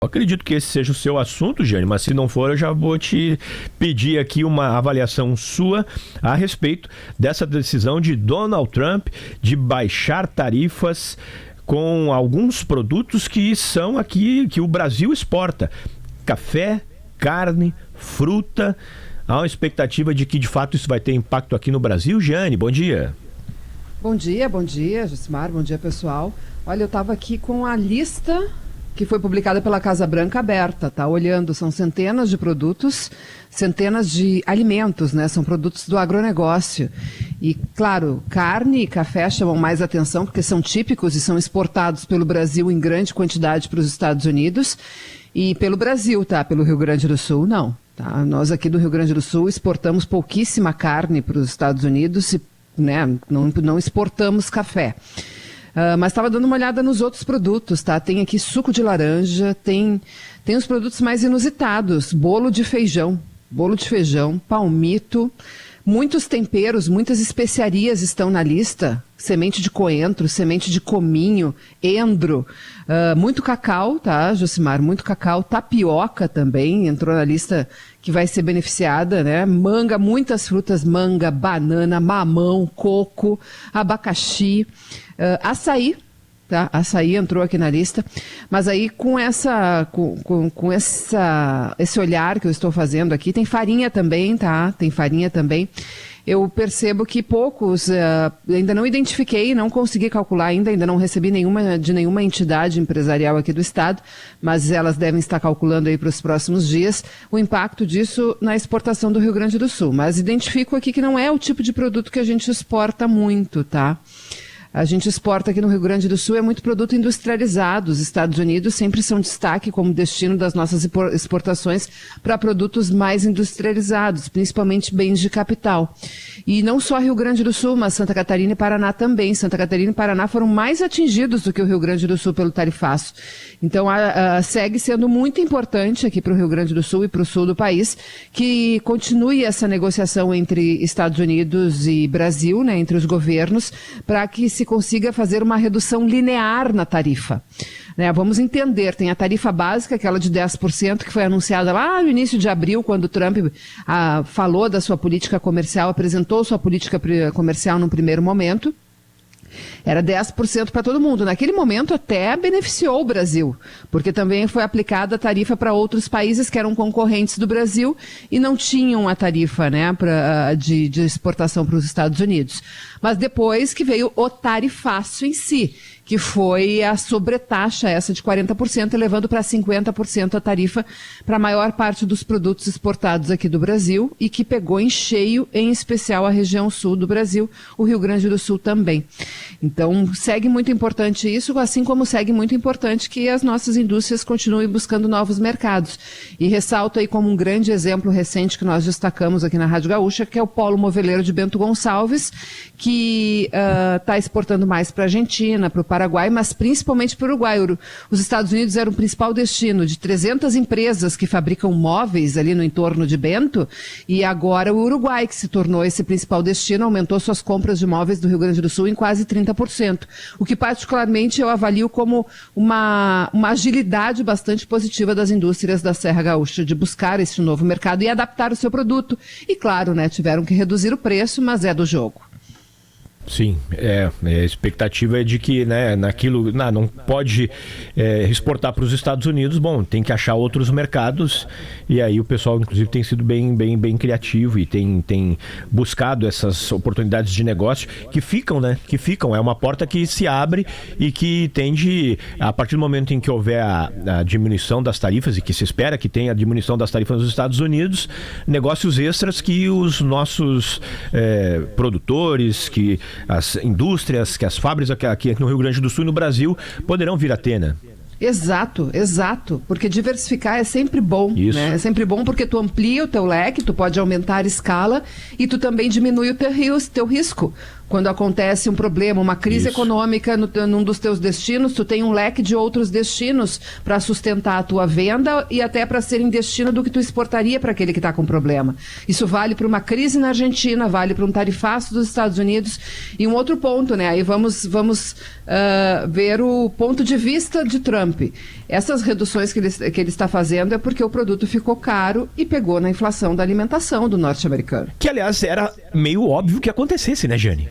Acredito que esse seja o seu assunto, Jane, mas se não for, eu já vou te pedir aqui uma avaliação sua a respeito dessa decisão de Donald Trump de baixar tarifas com alguns produtos que são aqui, que o Brasil exporta. Café, carne, fruta. Há uma expectativa de que, de fato, isso vai ter impacto aqui no Brasil. Jane, bom dia. Bom dia, Josimar, bom dia, pessoal. Olha, eu estava aqui com a lista que foi publicada pela Casa Branca aberta, tá? Olhando, são centenas de produtos, centenas de alimentos, né? São produtos do agronegócio. E, claro, carne e café chamam mais atenção porque são típicos e são exportados pelo Brasil em grande quantidade para os Estados Unidos e pelo Brasil, tá? Pelo Rio Grande do Sul, não. Tá? Nós aqui do Rio Grande do Sul exportamos pouquíssima carne para os Estados Unidos e, né, não exportamos café. Mas estava dando uma olhada nos outros produtos, tá? Tem aqui suco de laranja, tem os produtos mais inusitados, bolo de feijão, palmito, muitos temperos, muitas especiarias estão na lista, semente de coentro, semente de cominho, endro, muito cacau, tá, Josimar? Muito cacau, tapioca também entrou na lista que vai ser beneficiada, né? Manga, muitas frutas, manga, banana, mamão, coco, abacaxi, açaí, tá? Açaí entrou aqui na lista, mas aí com esse olhar que eu estou fazendo aqui, tem farinha também, tá? Tem farinha também. Eu percebo que poucos, ainda não identifiquei, não consegui calcular ainda não recebi de nenhuma entidade empresarial aqui do estado, mas elas devem estar calculando aí para os próximos dias o impacto disso na exportação do Rio Grande do Sul. Mas identifico aqui que não é o tipo de produto que a gente exporta muito, tá? A gente exporta aqui no Rio Grande do Sul é muito produto industrializado. Os Estados Unidos sempre são destaque como destino das nossas exportações para produtos mais industrializados, principalmente bens de capital. E não só Rio Grande do Sul, mas Santa Catarina e Paraná também. Santa Catarina e Paraná foram mais atingidos do que o Rio Grande do Sul pelo tarifaço. Então, segue sendo muito importante aqui para o Rio Grande do Sul e para o sul do país que continue essa negociação entre Estados Unidos e Brasil, né, entre os governos, para que se consiga fazer uma redução linear na tarifa. Né, vamos entender, tem a tarifa básica, aquela de 10%, que foi anunciada lá no início de abril, quando o Trump falou da sua política comercial, apresentou sua política comercial num primeiro momento. Era 10% para todo mundo. Naquele momento até beneficiou o Brasil, porque também foi aplicada a tarifa para outros países que eram concorrentes do Brasil e não tinham a tarifa, né, de exportação para os Estados Unidos. Mas depois que veio o tarifaço em si, que foi a sobretaxa essa de 40%, elevando para 50% a tarifa para a maior parte dos produtos exportados aqui do Brasil e que pegou em cheio, em especial a região sul do Brasil, o Rio Grande do Sul também. Então, segue muito importante isso, assim como segue muito importante que as nossas indústrias continuem buscando novos mercados. E ressalto aí como um grande exemplo recente que nós destacamos aqui na Rádio Gaúcha, que é o Polo Moveleiro de Bento Gonçalves, que está exportando mais para a Argentina, para o Paraguai, mas principalmente para o Uruguai. Os Estados Unidos eram o principal destino de 300 empresas que fabricam móveis ali no entorno de Bento, e agora o Uruguai, que se tornou esse principal destino, aumentou suas compras de móveis do Rio Grande do Sul em quase 30%, o que particularmente eu avalio como uma agilidade bastante positiva das indústrias da Serra Gaúcha de buscar esse novo mercado e adaptar o seu produto. E claro, né, tiveram que reduzir o preço, mas é do jogo. Sim, a expectativa é de que, né, naquilo, não pode exportar para os Estados Unidos, bom, tem que achar outros mercados, e aí o pessoal inclusive tem sido bem criativo e tem buscado essas oportunidades de negócio que ficam, é uma porta que se abre e que tende, a partir do momento em que houver a diminuição das tarifas, e que se espera que tenha a diminuição das tarifas nos Estados Unidos, negócios extras que os nossos produtores, que as indústrias, que as fábricas aqui no Rio Grande do Sul e no Brasil poderão vir a ter, né? Exato, porque diversificar é sempre bom, né? É sempre bom porque tu amplia o teu leque, tu pode aumentar a escala e tu também diminui o teu risco. Quando acontece um problema, uma crise econômica num dos teus destinos, tu tem um leque de outros destinos para sustentar a tua venda e até para serem destino do que tu exportaria para aquele que está com problema. Isso vale para uma crise na Argentina, vale para um tarifaço dos Estados Unidos. E um outro ponto, né? Aí vamos ver o ponto de vista de Trump. Trump. Essas reduções que ele está fazendo é porque o produto ficou caro e pegou na inflação da alimentação do norte-americano. Que, aliás, era meio óbvio que acontecesse, né, Jane?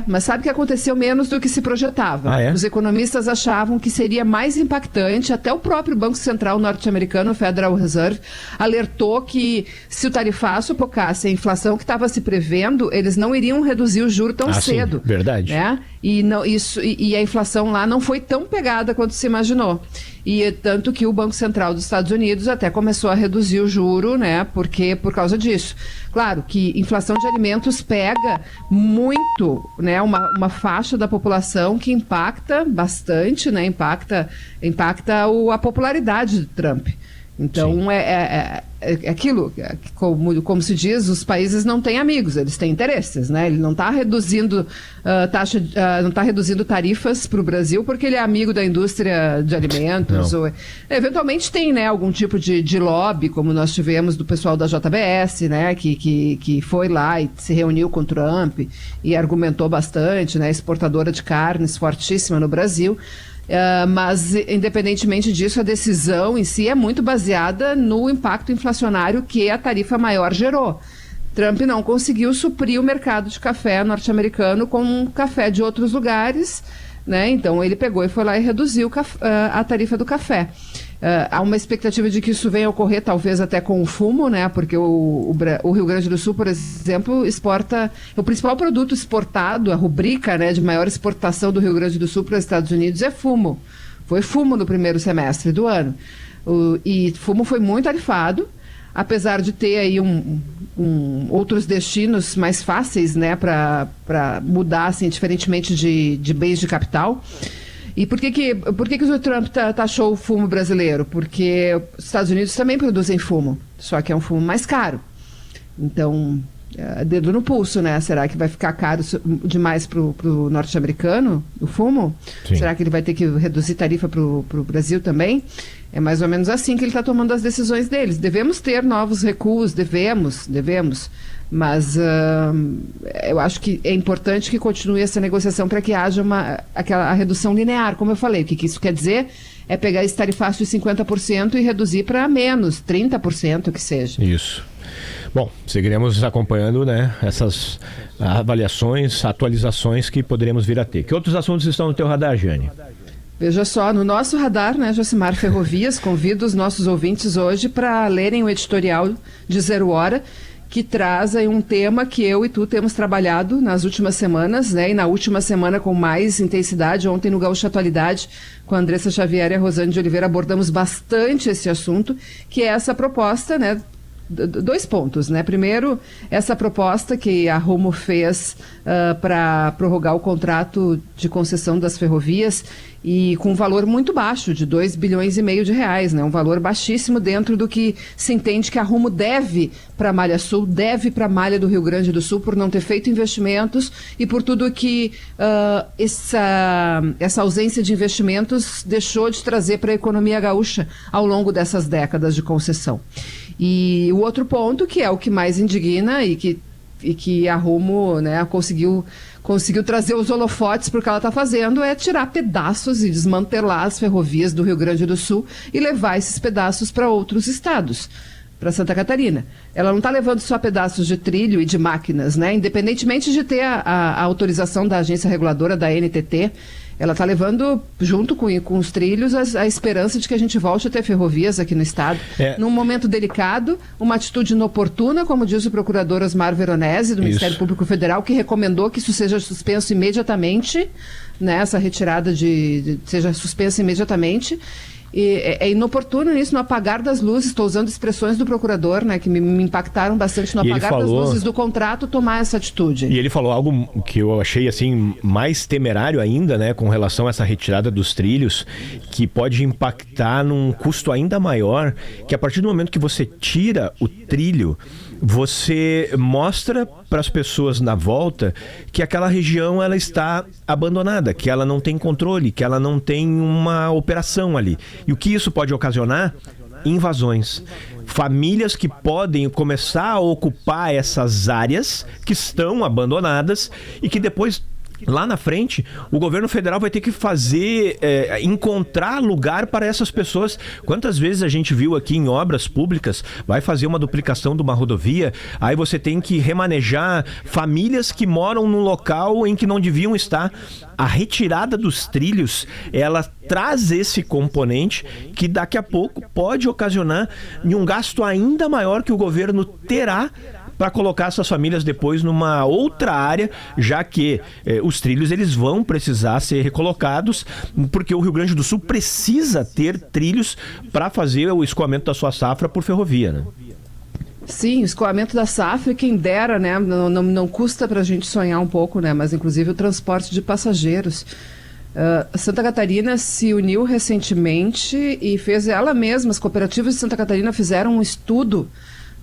Mas sabe que aconteceu menos do que se projetava. Os economistas achavam que seria mais impactante, até o próprio Banco Central norte-americano, o Federal Reserve, alertou que se o tarifaço focasse a inflação que estava se prevendo, eles não iriam reduzir o juro tão cedo. Sim, verdade. Né? E a inflação lá não foi tão pegada quanto se imaginou. E tanto que o Banco Central dos Estados Unidos até começou a reduzir o juro, né? Porque por causa disso. Claro que inflação de alimentos pega muito, né? Uma faixa da população que impacta bastante, né? Impacta a popularidade de Trump. Então, é aquilo, como se diz, os países não têm amigos, eles têm interesses, né? Ele não está reduzindo não está reduzindo tarifas para o Brasil porque ele é amigo da indústria de alimentos. Eventualmente tem, né, algum tipo de lobby, como nós tivemos do pessoal da JBS, né, que foi lá e se reuniu com o Trump e argumentou bastante, né, exportadora de carnes fortíssima no Brasil. Mas, independentemente disso, a decisão em si é muito baseada no impacto inflacionário que a tarifa maior gerou. Trump não conseguiu suprir o mercado de café norte-americano com café de outros lugares, né? Então, ele pegou e foi lá e reduziu a tarifa do café. Há uma expectativa de que isso venha a ocorrer talvez até com o fumo, né? Porque o Rio Grande do Sul, por exemplo, exporta... O principal produto exportado, a rubrica, né, de maior exportação do Rio Grande do Sul para os Estados Unidos é fumo. Foi fumo no primeiro semestre do ano. E fumo foi muito tarifado, apesar de ter aí outros destinos mais fáceis, né, para mudar, assim, diferentemente de bens de capital. E por que o Trump taxou o fumo brasileiro? Porque os Estados Unidos também produzem fumo, só que é um fumo mais caro. Então, dedo no pulso, né? Será que vai ficar caro demais para o norte-americano, o fumo? Sim. Será que ele vai ter que reduzir tarifa para o Brasil também? É mais ou menos assim que ele está tomando as decisões deles. Devemos ter novos recuos, devemos. Mas eu acho que é importante que continue essa negociação para que haja a redução linear, como eu falei. O que isso quer dizer é pegar esse tarifaço de 50% e reduzir para menos, 30% que seja. Isso. Bom, seguiremos acompanhando, né, essas avaliações, atualizações que poderemos vir a ter. Que outros assuntos estão no teu radar, Jane? Veja só, no nosso radar, né, Josimar Ferrovias, convido os nossos ouvintes hoje para lerem o editorial de Zero Hora, que traz aí um tema que eu e tu temos trabalhado nas últimas semanas, né? E na última semana com mais intensidade. Ontem no Gaúcha Atualidade, com a Andressa Xavier e a Rosane de Oliveira, abordamos bastante esse assunto, que é essa proposta, né? Dois pontos, né? Primeiro, essa proposta que a Rumo fez para prorrogar o contrato de concessão das ferrovias e com um valor muito baixo, de 2,5 bilhões de reais, né? Um valor baixíssimo dentro do que se entende que a Rumo deve para a Malha Sul, deve para a Malha do Rio Grande do Sul por não ter feito investimentos e por tudo que essa ausência de investimentos deixou de trazer para a economia gaúcha ao longo dessas décadas de concessão. E o outro ponto, que é o que mais indigna e que a Rumo, né, conseguiu trazer os holofotes para o que ela está fazendo, é tirar pedaços e desmantelar as ferrovias do Rio Grande do Sul e levar esses pedaços para outros estados, para Santa Catarina. Ela não está levando só pedaços de trilho e de máquinas, né? Independentemente de ter a autorização da agência reguladora, da NTT, ela está levando, junto com os trilhos, a esperança de que a gente volte a ter ferrovias aqui no estado. Num momento delicado, uma atitude inoportuna, como diz o procurador Osmar Veronese, do Ministério Público Federal, que recomendou que isso seja suspenso imediatamente, né, essa retirada seja suspensa imediatamente. E é inoportuno isso, no apagar das luzes. Estou usando expressões do procurador, né, que me impactaram bastante, no apagar das luzes do contrato, tomar essa atitude. E ele falou algo que eu achei assim mais temerário ainda, né, com relação a essa retirada dos trilhos, que pode impactar num custo ainda maior, que a partir do momento que você tira o trilho, você mostra para as pessoas na volta que aquela região ela está abandonada, que ela não tem controle, que ela não tem uma operação ali. E o que isso pode ocasionar? Invasões. Famílias que podem começar a ocupar essas áreas que estão abandonadas e que depois lá na frente o governo federal vai ter que encontrar lugar para essas pessoas. Quantas vezes a gente viu aqui em obras públicas, vai fazer uma duplicação de uma rodovia, aí você tem que remanejar famílias que moram num local em que não deviam estar. A retirada dos trilhos, ela traz esse componente que daqui a pouco pode ocasionar um gasto ainda maior que o governo terá para colocar essas famílias depois numa outra área, já que os trilhos eles vão precisar ser recolocados, porque o Rio Grande do Sul precisa ter trilhos para fazer o escoamento da sua safra por ferrovia, né? Sim, o escoamento da safra, quem dera, né? Não custa para a gente sonhar um pouco, né? Mas inclusive o transporte de passageiros. Santa Catarina se uniu recentemente e fez ela mesma, as cooperativas de Santa Catarina fizeram um estudo.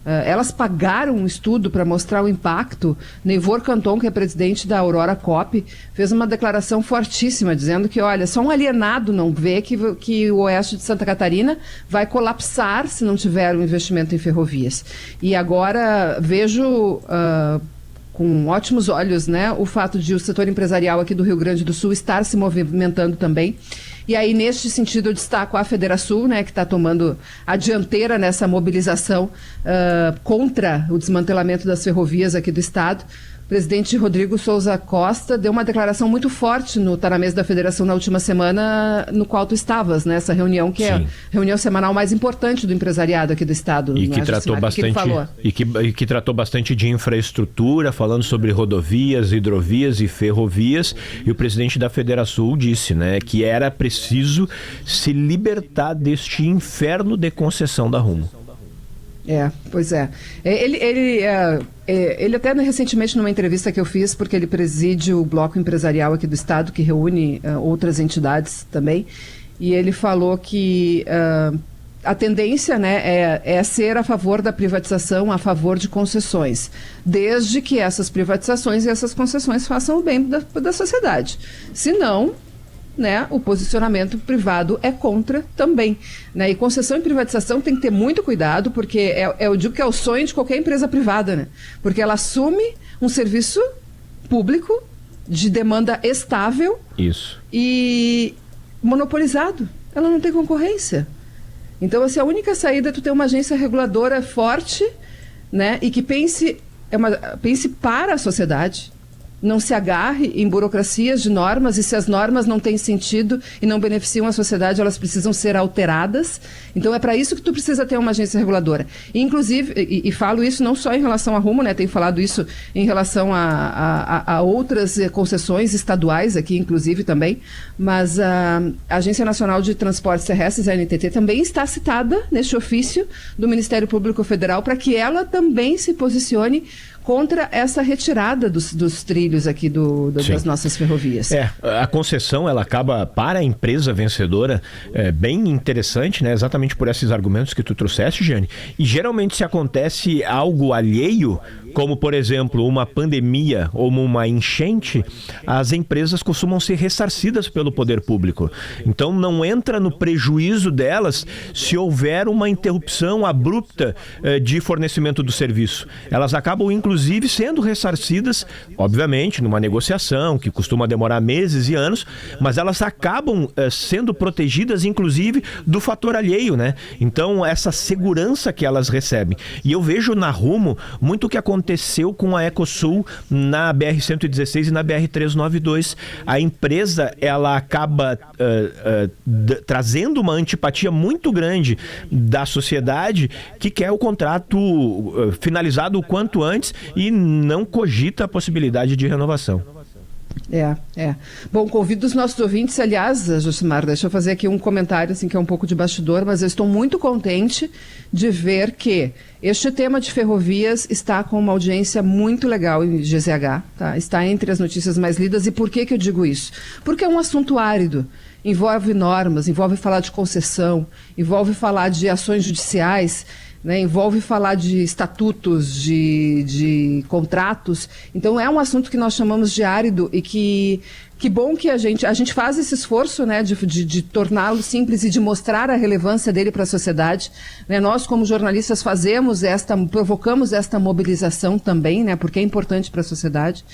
Elas pagaram um estudo para mostrar o impacto. Neivor Canton, que é presidente da Aurora Coop, fez uma declaração fortíssima, dizendo que, olha, só um alienado não vê que o oeste de Santa Catarina vai colapsar se não tiver um investimento em ferrovias. E agora vejo com ótimos olhos, né, o fato de o setor empresarial aqui do Rio Grande do Sul estar se movimentando também. E aí, neste sentido, eu destaco a Federação, né, que está tomando a dianteira nessa mobilização contra o desmantelamento das ferrovias aqui do estado. O presidente Rodrigo Souza Costa deu uma declaração muito forte no Tá na Mesa da Federação na última semana, no qual tu estavas, né? Essa reunião que é a reunião semanal mais importante do empresariado aqui do estado. E que tratou bastante, que tratou bastante de infraestrutura, falando sobre rodovias, hidrovias e ferrovias. E o presidente da Federação disse, né, que era preciso se libertar deste inferno de concessão da Rumo. Pois é. Ele até recentemente, numa entrevista que eu fiz, porque ele preside o bloco empresarial aqui do estado, que reúne outras entidades também, e ele falou que a tendência, né, é ser a favor da privatização, a favor de concessões, desde que essas privatizações e essas concessões façam o bem da sociedade. Se não, né, o posicionamento privado é contra também, né? E concessão e privatização tem que ter muito cuidado, porque eu digo que é o sonho de qualquer empresa privada, né? Porque ela assume um serviço público de demanda estável. Isso. E monopolizado. Ela não tem concorrência. Então, assim, a única saída é tu ter uma agência reguladora forte, né, e que pense para a sociedade. Não se agarre em burocracias de normas, e se as normas não têm sentido e não beneficiam a sociedade, elas precisam ser alteradas. Então é para isso que tu precisa ter uma agência reguladora. E, inclusive, e falo isso não só em relação à Rumo, né? Tenho falado isso em relação a outras concessões estaduais aqui, inclusive, também, mas a Agência Nacional de Transportes Terrestres, a ANTT, também está citada neste ofício do Ministério Público Federal para que ela também se posicione contra essa retirada dos trilhos aqui das nossas ferrovias. A concessão, ela acaba para a empresa vencedora bem interessante, né? Exatamente por esses argumentos que tu trouxeste, Giane. E geralmente se acontece algo alheio, como por exemplo uma pandemia ou uma enchente, as empresas costumam ser ressarcidas pelo poder público. Então não entra no prejuízo delas se houver uma interrupção abrupta de fornecimento do serviço. Elas acabam inclusive sendo ressarcidas, obviamente, numa negociação que costuma demorar meses e anos, mas elas acabam sendo protegidas, inclusive, do fator alheio, né? Então, essa segurança que elas recebem. E eu vejo na Rumo muito o que aconteceu com a Ecosul na BR-116 e na BR-392. A empresa, ela acaba trazendo uma antipatia muito grande da sociedade que quer o contrato finalizado o quanto antes e não cogita a possibilidade de renovação. Bom, convido os nossos ouvintes, aliás, Josimar, deixa eu fazer aqui um comentário assim, que é um pouco de bastidor, mas eu estou muito contente de ver que este tema de ferrovias está com uma audiência muito legal em GZH, tá? Está entre as notícias mais lidas. E por que eu digo isso? Porque é um assunto árido. envolve normas, envolve falar de concessão, envolve falar de ações judiciais, né, envolve falar de estatutos, de contratos. Então é um assunto que nós chamamos de árido e que bom que a gente faz esse esforço, né, de torná-lo simples e de mostrar a relevância dele para a sociedade. Né, nós, como jornalistas, provocamos esta mobilização também, né, porque é importante para a sociedade.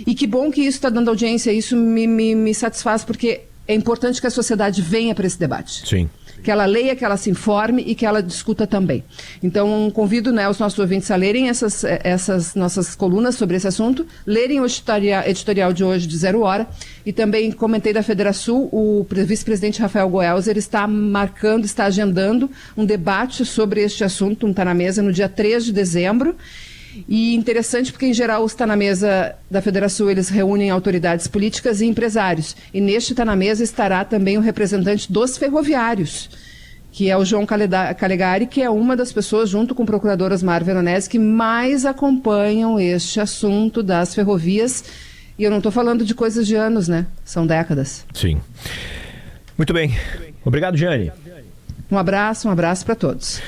E que bom que isso está dando audiência, isso me satisfaz, porque é importante que a sociedade venha para esse debate. Sim. Que ela leia, que ela se informe e que ela discuta também. Então, convido, né, os nossos ouvintes a lerem essas nossas colunas sobre esse assunto, lerem o editorial de hoje de 0 Hora, e também comentei da Federação, o vice-presidente Rafael Goelzer está agendando um debate sobre este assunto, Tá na Mesa, no dia 3 de dezembro. E interessante porque, em geral, os Tá na Mesa da Federação, eles reúnem autoridades políticas e empresários. E neste Tá na Mesa estará também o representante dos ferroviários, que é o João Calegari, que é uma das pessoas, junto com o procurador Osmar Veronese, que mais acompanham este assunto das ferrovias. E eu não estou falando de coisas de anos, né? São décadas. Sim. Muito bem. Obrigado, Jane. Um abraço para todos.